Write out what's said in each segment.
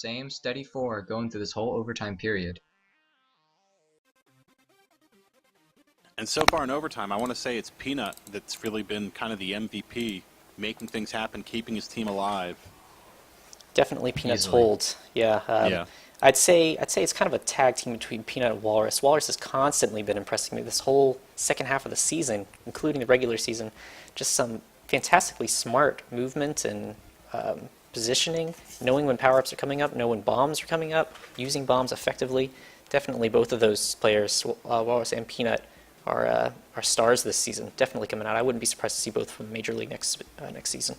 same steady 4 going through this whole overtime period. And so far in overtime, I want to say it's Peanut that's really been kind of the MVP, making things happen, keeping his team alive. Definitely Peanut's Easily. hold. Yeah. Yeah. I'd say it's kind of a tag team between Peanut and Walrus. Walrus has constantly been impressing me this whole second half of the season, including the regular season. Just some fantastically smart movement and positioning, knowing when power-ups are coming up, knowing when bombs are coming up, using bombs effectively. Definitely both of those players, Walrus and Peanut, are stars this season. Definitely coming out. I wouldn't be surprised to see both from the Major League next season.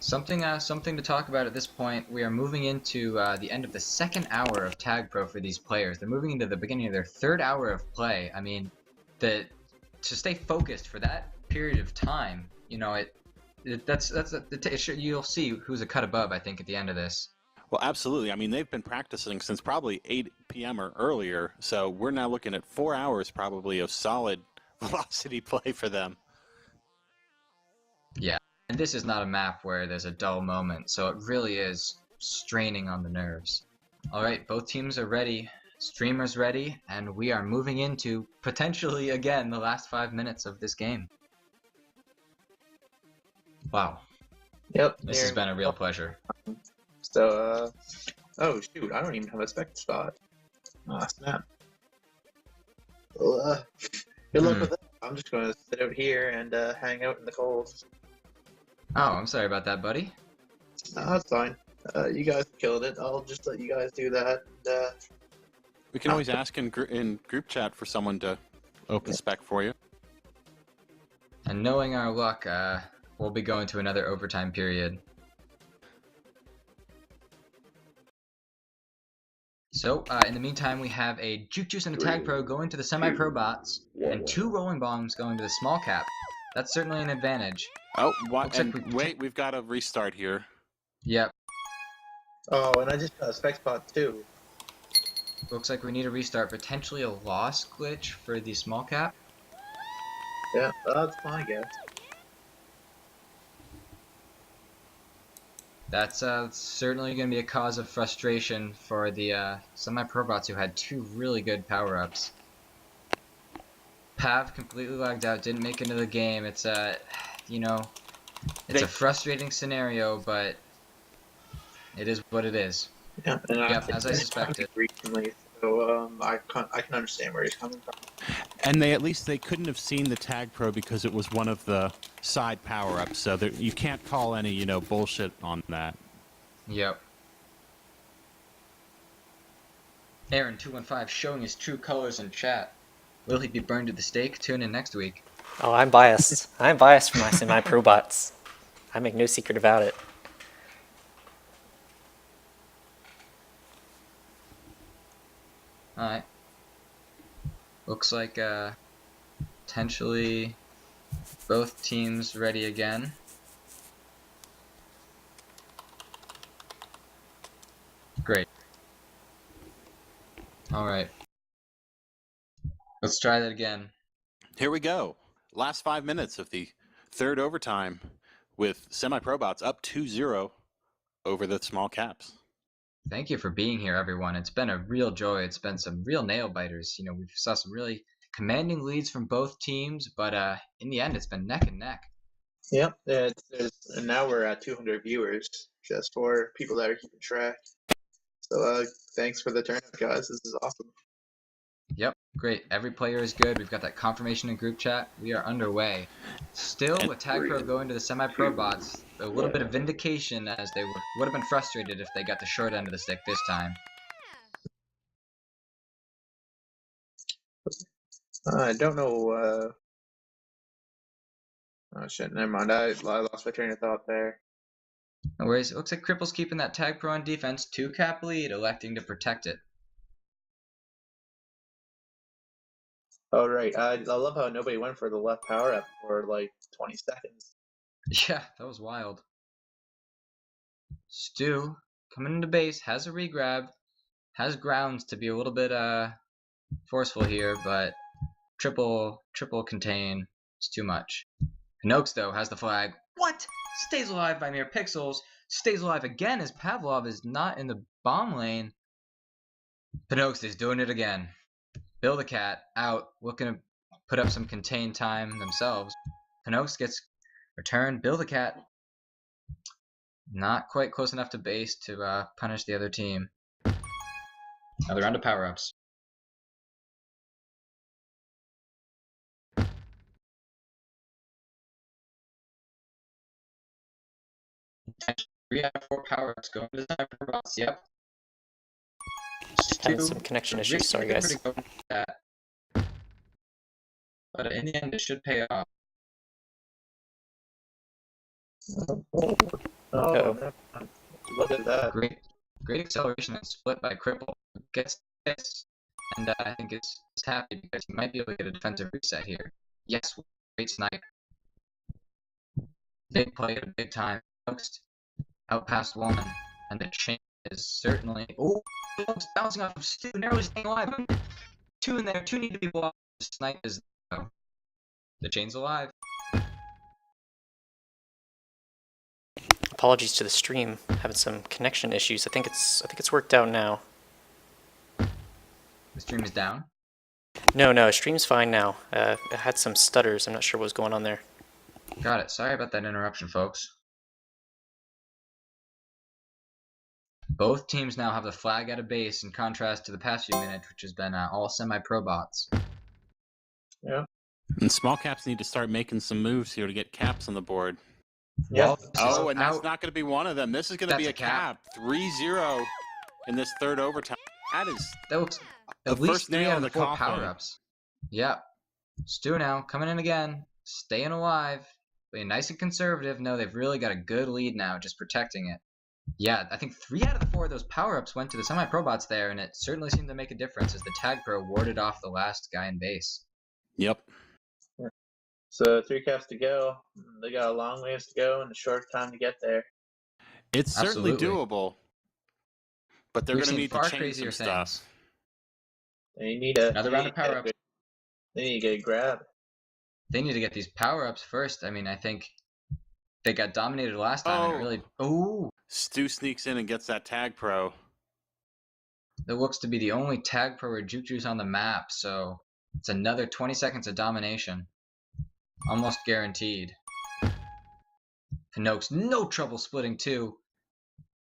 Something to talk about at this point. We are moving into the end of the second hour of Tag Pro for these players. They're moving into the beginning of their third hour of play. I mean, to stay focused for that period of time, you know, you'll see who's a cut above, I think, at the end of this. Well, absolutely. I mean, they've been practicing since probably 8 p.m. or earlier, so we're now looking at 4 hours probably of solid velocity play for them. Yeah, and this is not a map where there's a dull moment, so it really is straining on the nerves. Alright, both teams are ready, streamers ready, and we are moving into, potentially again, the last 5 minutes of this game. Wow. Yep. This has been a real pleasure. So, oh shoot, I don't even have a spec spot. Ah, snap. Well, good luck with that. I'm just gonna sit out here and hang out in the cold. Oh, I'm sorry about that, buddy. No, that's fine. You guys killed it. I'll just let you guys do that. We can always ask in group chat for someone to open spec for you. And knowing our luck, we'll be going to another overtime period. So, in the meantime, we have a Juke Juice and a Tag Pro going to the Semi-Pro bots, and 2 Rolling Bombs going to the small cap. That's certainly an advantage. Oh, what? Looks like we've got to restart here. Yep. Oh, and I just got a spec spot too. Looks like we need a restart. Potentially a loss glitch for the small cap. Yeah, that's fine, I guess. That's certainly going to be a cause of frustration for the Semi-Pro bots who had 2 really good power-ups. Pav completely lagged out, didn't make it into the game. It's you know, it's a frustrating scenario, but it is what it is. Yeah, and Yep, as I suspected. Recently, so I can understand where he's coming from. And they couldn't have seen the Tag Pro because it was one of the side power-ups, so you can't call any, bullshit on that. Yep. Aaron215 showing his true colors in chat. Will he be burned at the stake? Tune in next week. Oh, I'm biased. I'm biased for my semi-pro bots. I make no secret about it. Alright. Looks like potentially both teams ready again. Great. Alright. Let's try that again. Here we go. Last 5 minutes of the third overtime with Semi-Pro bots up 2-0 over the small caps. Thank you for being here, everyone. It's been a real joy. It's been some real nail-biters. We saw some really commanding leads from both teams, but in the end, it's been neck and neck. Yep, and now we're at 200 viewers, just for people that are keeping track. So thanks for the turnout, guys. This is awesome. Yep, great. Every player is good. We've got that confirmation in group chat. We are underway. Still, with Tag Pro going to the Semi-Pro bots, a little bit of vindication as they would have been frustrated if they got the short end of the stick this time. I don't know. Oh shit, never mind. I lost my train of thought there. No worries. It looks like Cripple's keeping that Tag Pro on defense. 2-cap lead, electing to protect it. Oh right, I love how nobody went for the left power up for like 20 seconds. Yeah, that was wild. Stu coming into base, has a regrab, has grounds to be a little bit forceful here, but triple contain is too much. Noakes though has the flag. What? stays alive by mere pixels. Stays alive again as Pavlov is not in the bomb lane. Pinox is doing it again. Bill the Cat out, looking to put up some contained time themselves. Pinox gets returned. Bill the Cat not quite close enough to base to punish the other team. Another round of power-ups. Three out of four power-ups going to the sniper bots. Yep. Having some connection issues. Sorry, guys. But in the end, it should pay off. Uh-oh. Look at that. Great acceleration and split by Cripple. Gets this, and I think is happy because he might be able to get a defensive reset here. Yes, great snipe. Big play at a big time. Out past one, and the chain is certainly. Oh, bouncing off of Stu, narrowly staying alive. Two in there, two need to be blocked. The snipe is. The chain's alive. Apologies to the stream, having some connection issues. I think it's worked out now. The stream is down. No, stream's fine now. It had some stutters. I'm not sure what was going on there. Got it. Sorry about that interruption, folks. Both teams now have the flag at a base in contrast to the past few minutes, which has been all semi-pro bots. Yeah. And small caps need to start making some moves here to get caps on the board. Yeah. Oh, and that's not going to be one of them. This is going to be a cap. 3-0 in this third overtime. That looks the at least first 3 nail out in of the 4 coffin. power-ups. Yep. Stu now coming in again, staying alive, being nice and conservative. No, they've really got a good lead now, just protecting it. Yeah, I think 3 out of the 4 of those power-ups went to the semi-pro bots there, and it certainly seemed to make a difference as the tag pro warded off the last guy in base. Yep. So 3 caps to go. They got a long ways to go and a short time to get there. It's certainly Absolutely. doable, but they're We've going to seen need far to change crazier some things. stuff. They need Another round of they need power-ups. They need to get a grab. They need to get these power-ups first. I mean, I think they got dominated last time, and it really. Oh! Stu sneaks in and gets that tag pro. That looks to be the only tag pro or juke juice on the map, so it's another 20 seconds of domination. Almost guaranteed. Pinox, no trouble splitting two.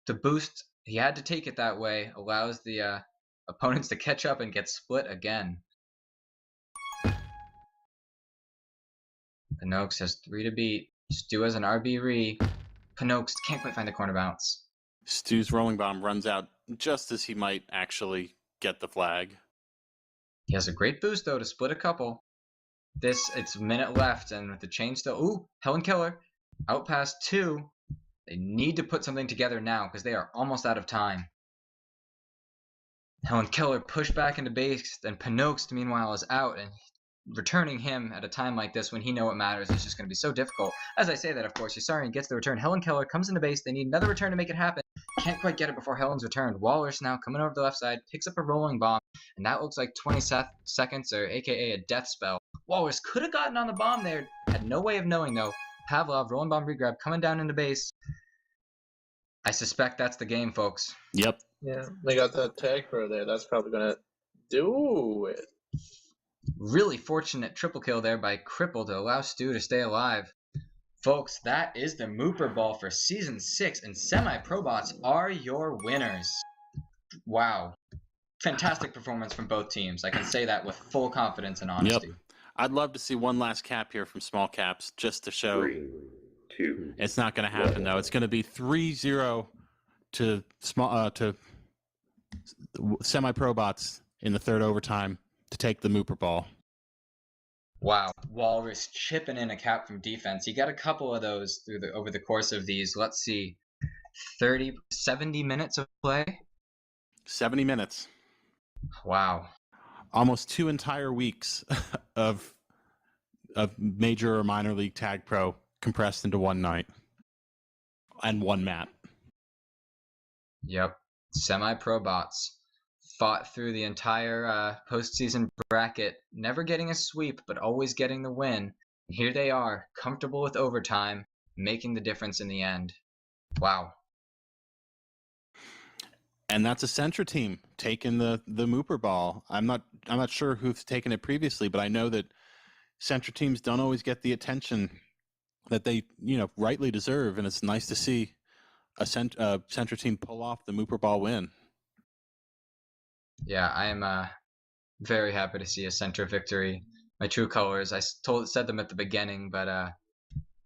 The boost, he had to take it that way, allows the opponents to catch up and get split again. Pinox has 3 to beat. Stu has an RB re. Pinox can't quite find the corner bounce. Stu's rolling bomb runs out just as he might actually get the flag. He has a great boost, though, to split a couple. It's a minute left, and with the chain still... Ooh, Helen Keller out past 2. They need to put something together now, because they are almost out of time. Helen Keller pushed back into base, and Pinox, meanwhile, is out, and returning him at a time like this when he knows what matters is just going to be so difficult. As I say that, of course, Yasarian gets the return. Helen Keller comes into base. They need another return to make it happen. Can't quite get it before Helen's returned. Walrus now coming over the left side, picks up a rolling bomb, and that looks like 20 seconds, or aka a death spell. Walrus could have gotten on the bomb there. Had no way of knowing, though. Pavlov, rolling bomb regrab, coming down into base. I suspect that's the game, folks. Yep. Yeah, they got that tag pro there. That's probably gonna do it. Really fortunate triple kill there by Cripple to allow Stu to stay alive. Folks, that is the Mooper Ball for Season 6, and Semi-Pro Bots are your winners. Wow. Fantastic performance from both teams. I can say that with full confidence and honesty. Yep. I'd love to see one last cap here from small caps just to show 3, 2. it's not going to happen, though. It's going to be 3-0 to semi-pro bots in the third overtime to take the Mooper Ball. Wow, Walrus chipping in a cap from defense. He got a couple of those over the course of these. Let's see, 70 minutes of play. 70 minutes. Wow. Almost 2 entire weeks of major or minor league tag pro compressed into one night and one map. Yep, semi-pro bots fought through the entire postseason bracket, never getting a sweep, but always getting the win. And here they are, comfortable with overtime. making the difference in the end. Wow. And that's a Centra team taking the Mooper ball. I'm not sure who's taken it previously, but I know that Centra teams don't always get the attention that they rightly deserve, and it's nice to see a Centra team pull off the Mooper ball win. Yeah, I am very happy to see a Centra victory. My true colors, I said them at the beginning, but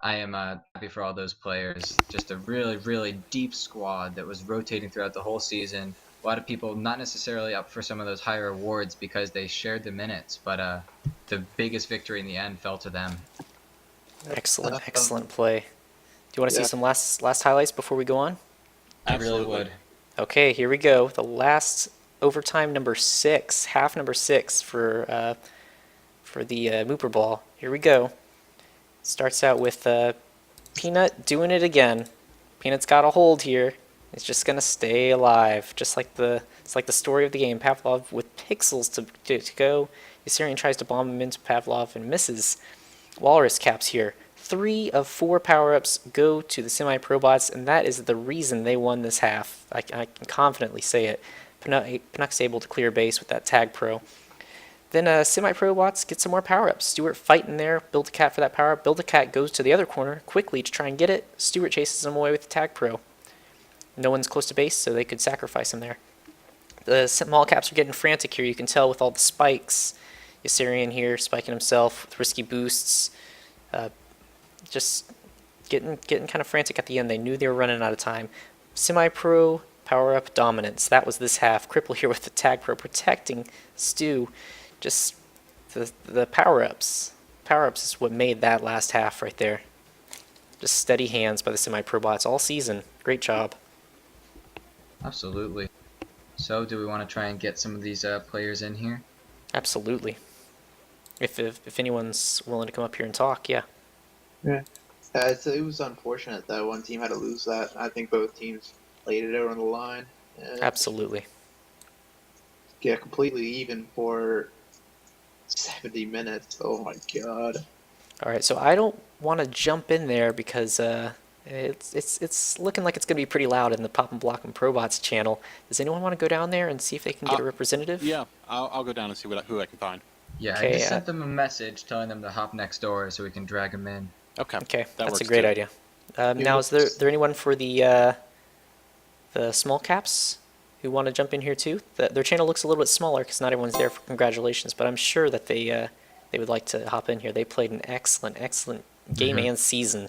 I am happy for all those players. Just a really, really deep squad that was rotating throughout the whole season. A lot of people not necessarily up for some of those higher awards because they shared the minutes, but the biggest victory in the end fell to them. Excellent play. Do you want to see Yeah. some last highlights before we go on? I really would. Okay, here we go. The last overtime number 6, half number 6 for the Mooper ball. Here we go. Starts out with Peanut doing it again. Peanut's got a hold here. He's just gonna stay alive, just like it's like the story of the game. Pavlov with pixels to go. Yserian tries to bomb him into Pavlov and misses. Walrus caps here. 3 of 4 power-ups go to the semi-pro bots, and that is the reason they won this half. I can confidently say it. Pinnock's able to clear base with that tag pro. Then semi-pro bots get some more power-ups. Stewart fighting there, Build a Cat for that power-up. Build a Cat goes to the other corner quickly to try and get it. Stewart chases him away with the tag pro. No one's close to base, so they could sacrifice him there. The small caps are getting frantic here. You can tell with all the spikes. Yserian here spiking himself with risky boosts. Just getting kind of frantic at the end. They knew they were running out of time. Semi-pro power-up dominance. That was this half. Cripple here with the tag pro protecting Stu. Just the power-ups. Power-ups is what made that last half right there. Just steady hands by the semi-pro bots all season. Great job. Absolutely. So, do we want to try and get some of these players in here? Absolutely. If anyone's willing to come up here and talk, yeah. Yeah. It was unfortunate that one team had to lose that. I think both teams laid it out on the line. Absolutely. Yeah, completely even for 70 minutes. Oh my god. All right, so I don't want to jump in there because it's looking like it's going to be pretty loud in the Pop and Block and Probots channel. Does anyone want to go down there and see if they can get a representative? Yeah, I'll go down and see who I can find. Yeah, Okay, I just sent them a message telling them to hop next door so we can drag them in. Okay, that that's works a great too. idea. Now, is there anyone for the small caps who want to jump in here too? Their channel looks a little bit smaller because not everyone's there for congratulations, but I'm sure that they would like to hop in here. They played an excellent game and season.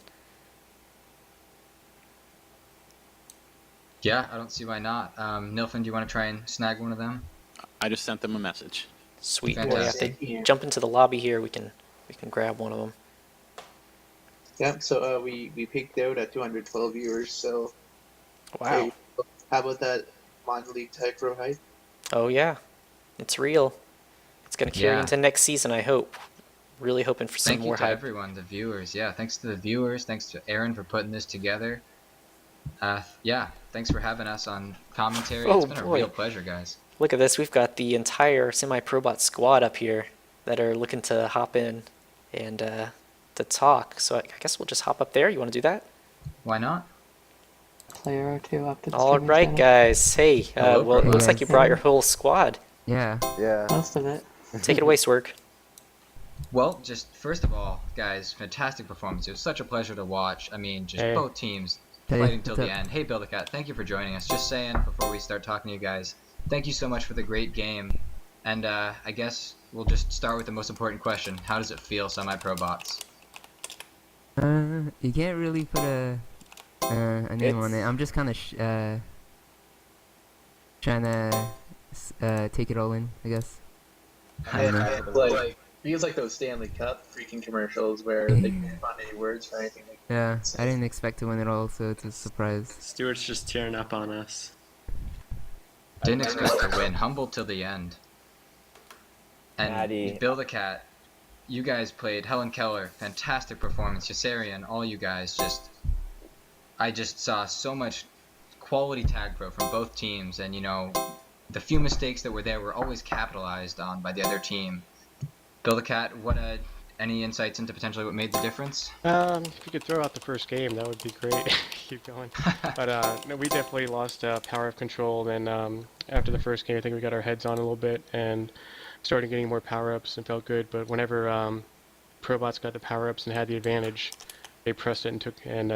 Yeah, I don't see why not. Nilfin, do you want to try and snag one of them? I just sent them a message. Sweet. Well, Fantastic. if they jump into the lobby here, we can grab one of them. Yeah, so we peaked out at 212 viewers, so Wow. hey, how about that minor league tag pro hype? Oh yeah, it's real. It's gonna carry Yeah. into next season, I hope. Really hoping for some Thank you more to hype. everyone, the viewers. Yeah, thanks to the viewers. Thanks to Aaron for putting this together. Yeah, thanks for having us on commentary. Oh, It's been a boy. real pleasure, guys. Look at this. We've got the entire semi-probot squad up here that are looking to hop in and to talk. So I guess we'll just hop up there. You want to do that? Why not? Player or two up to the All streaming right, channel. guys. Hey, Hello, well, it looks like you brought your whole squad. Yeah. Yeah. Most of it. Take it away, Swerg. Well, just first of all, guys, fantastic performance. It was such a pleasure to watch. I mean, just Hey. both teams Hey, fighting till what's the up? end. Hey, Build a Cat, thank you for joining us. Just saying before we start talking to you guys, thank you so much for the great game. And I guess we'll just start with the most important question. How does it feel, semi-pro bots? You can't really put a name on it. I'm just kind of trying to take it all in, I guess. I don't know. Like feels like those Stanley Cup freaking commercials where they can't find any words for anything. Yeah, I didn't expect to win it all, so it's a surprise. Stuart's just tearing up on us. Didn't expect to win. Humble till the end. And Maddie. Build a Cat, you guys played. Helen Keller, fantastic performance. Yasarian, all you guys I just saw so much quality tag pro from both teams, and the few mistakes that were there were always capitalized on by the other team. Build a Cat, what a Any insights into potentially what made the difference? If you could throw out the first game, that would be great. Keep going. But no, we definitely lost power of control. And after the first game, I think we got our heads on a little bit and started getting more power-ups and felt good. But whenever Probots got the power-ups and had the advantage, they pressed it and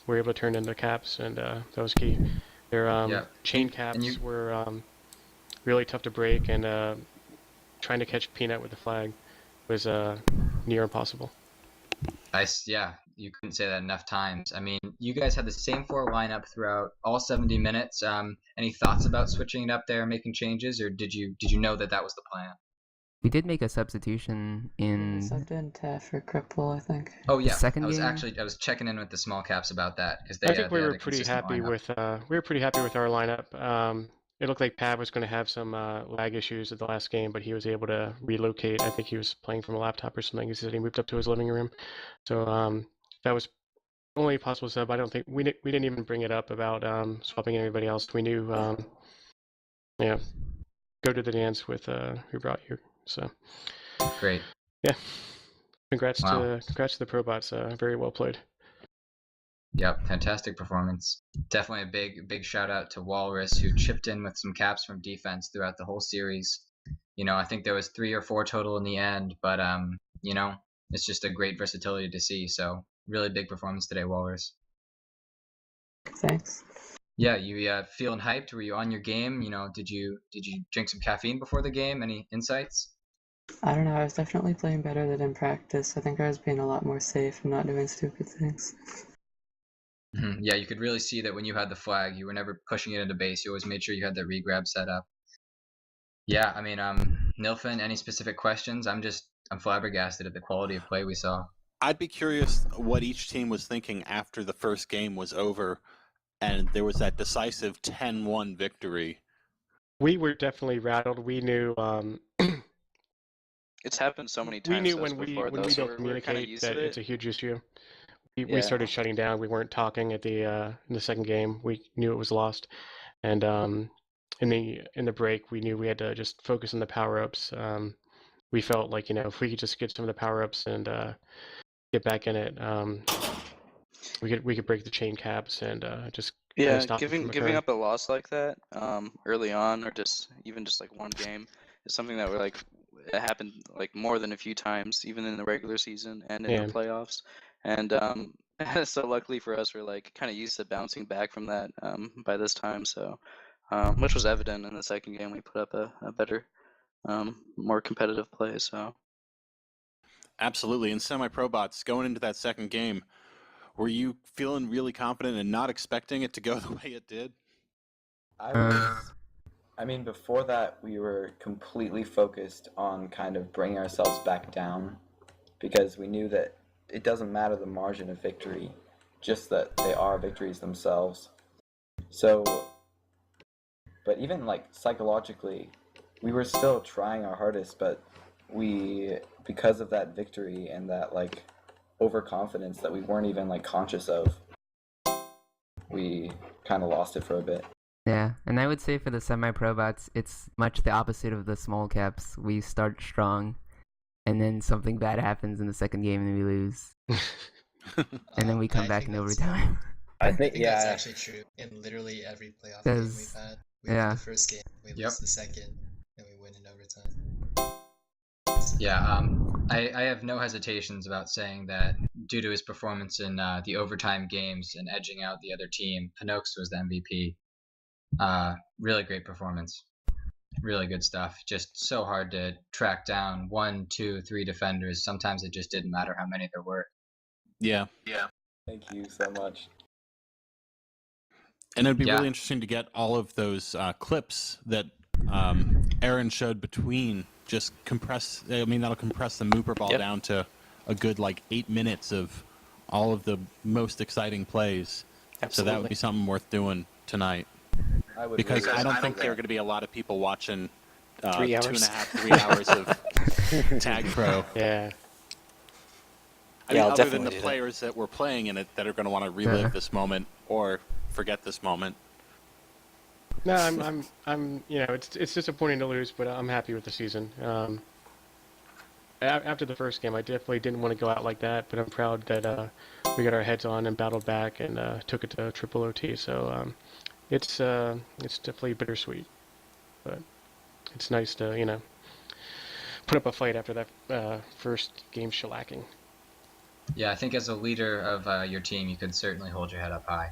were able to turn into caps, and that was key. Their chain caps were really tough to break, and trying to catch Peanut with the flag was near impossible. Yeah, you couldn't say that enough times. I mean, you guys had the same 4 lineup throughout all 70 minutes. Any thoughts about switching it up there, making changes, or did you know that was the plan? We did make a substitution in Subbed in Taff for Cripple, I think. Oh yeah, second I was game? I was checking in with the small caps about that because I think we were pretty happy with our lineup. It looked like Pav was going to have some lag issues at the last game, but he was able to relocate. I think he was playing from a laptop or something. He said he moved up to his living room, so that was only possible sub. I don't think we didn't even bring it up about swapping anybody else. We knew, yeah, go to the dance with who brought you. So great. Yeah, congrats to the Probots. Very well played. Yep, fantastic performance. Definitely a big shout out to Walrus, who chipped in with some caps from defense throughout the whole series. You know, I think there was 3 or 4 total in the end, but you know, it's just a great versatility to see. So really big performance today, Walrus. Thanks. Yeah, you feeling hyped? Were you on your game? You know, did you drink some caffeine before the game? Any insights? I don't know, I was definitely playing better than in practice. I think I was being a lot more safe and not doing stupid things. Yeah, you could really see that when you had the flag, you were never pushing it into base. You always made sure you had that regrab set up. Yeah, I mean, Nilfin, any specific questions? I'm flabbergasted at the quality of play we saw. I'd be curious what each team was thinking after the first game was over and there was that decisive 10-1 victory. We were definitely rattled. We knew it's happened so many times. We knew when we don't communicate that it's a huge issue. We started shutting down. We weren't talking at in the second game. We knew it was lost, and in the break, we knew we had to just focus on the power ups. We felt like if we could just get some of the power ups and get back in it, we could break the chain caps and just stop giving up a loss like that early on, or just like one game, is something that it happened like more than a few times, even in the regular season and in the playoffs. And so luckily for us, we're like kind of used to bouncing back from that by this time. So, which was evident in the second game. We put up a better, more competitive play. So, absolutely. And Semi-Pro Bots, going into that second game, were you feeling really confident and not expecting it to go the way it did? I mean, before that, we were completely focused on kind of bringing ourselves back down, because we knew that it doesn't matter the margin of victory, just that they are victories themselves. So, but even like psychologically, we were still trying our hardest, but because of that victory and that like overconfidence that we weren't even like conscious of, we kind of lost it for a bit. Yeah, and I would say for the Semi-Pro Bots, it's much the opposite of the small caps. We start strong, and then something bad happens in the second game and we lose. And then we come back in overtime. I think that's actually true in literally every playoff game we've had. We win the first game, we lose the second, and we win in overtime. Yeah, I have no hesitations about saying that due to his performance in the overtime games and edging out the other team, Panox was the MVP. Really great performance. Really good stuff. Just so hard to track down 1, 2, 3 defenders. Sometimes it just didn't matter how many there were. Yeah. Thank you so much. And it'd be really interesting to get all of those clips that Aaron showed between. Just compress. I mean, that'll compress the Mooper ball down to a good 8 minutes of all of the most exciting plays. Absolutely. So that would be something worth doing tonight. Because I don't think there are going to be a lot of people watching 3 hours. 2.5, 3 hours of Tag Pro. Yeah. I mean, other than the players that were playing in it that are going to want to relive this moment or forget this moment. No, I'm it's disappointing to lose, but I'm happy with the season. after the first game, I definitely didn't want to go out like that, but I'm proud that we got our heads on and battled back and took it to triple OT. So it's definitely bittersweet, but it's nice to put up a fight after that first game shellacking. Yeah, I think as a leader of your team, you can certainly hold your head up high.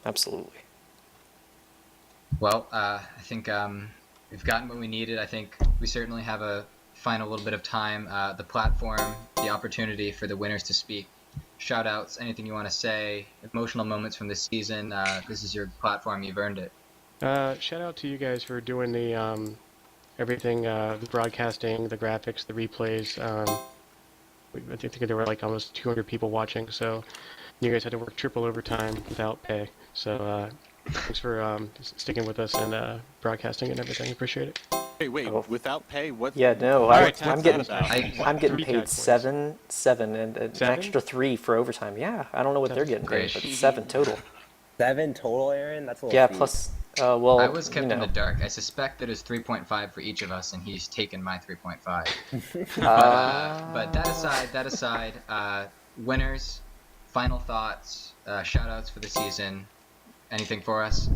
Absolutely. Well, I think we've gotten what we needed. I think we certainly have a final little bit of time, the platform, the opportunity for the winners to speak. Shout outs, anything you want to say, emotional moments from the season. This is your platform, you've earned it. Shout out to you guys for doing the everything, the broadcasting, the graphics, the replays. I think there were like almost 200 people watching, so you guys had to work triple overtime without pay. So thanks for sticking with us and broadcasting and everything. Appreciate it. Wait, without pay? What? Yeah, no, I'm getting paid seven and an extra 3 for overtime. Yeah, I don't know what they're getting paid, but 7 total. 7 total, Aaron? That's a little Yeah, steep. plus, well, I was kept in the dark. I suspect that it's 3.5 for each of us, and he's taken my 3.5. But that aside, winners, final thoughts, shout outs for the season, anything for us?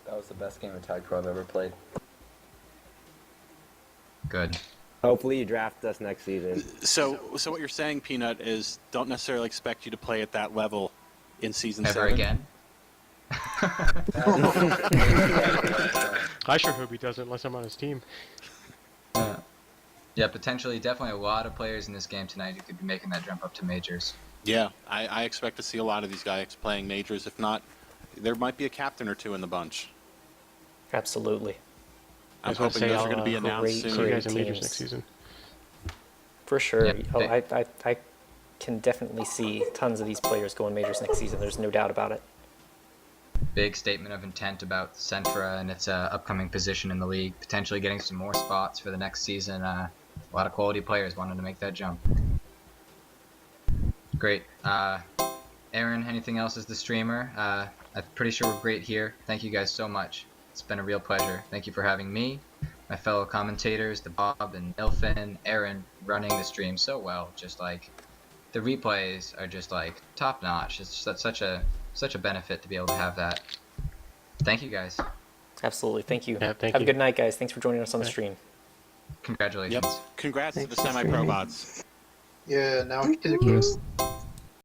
That was the best game of Tag Pro I've ever played. Good. Hopefully you draft us next season. So what you're saying, Peanut, is don't necessarily expect you to play at that level in season Ever 7 again? I sure hope he doesn't unless I'm on his team. Yeah, potentially, definitely a lot of players in this game tonight who could be making that jump up to majors. Yeah, I expect to see a lot of these guys playing majors. If not, there might be a captain or two in the bunch. Absolutely. I'm hoping those are going to be announced soon. See you guys in majors next season. For sure. Yep. I can definitely see tons of these players going majors next season. There's no doubt about it. Big statement of intent about Centra and its upcoming position in the league, potentially getting some more spots for the next season. A lot of quality players wanting to make that jump. Great. Aaron, anything else as the streamer? I'm pretty sure we're great here. Thank you guys so much. It's been a real pleasure. Thank you for having me, my fellow commentators, the Bob and Ilfin, Aaron, running the stream so well. Just like the replays are just like top notch. It's such a benefit to be able to have that. Thank you guys. Absolutely. Thank you. Yeah, thank Have you. a good night, guys. Thanks for joining us on the stream. Congratulations. Yep. Congrats to the Thanks for semi-pro bots. Yeah, now we can do this.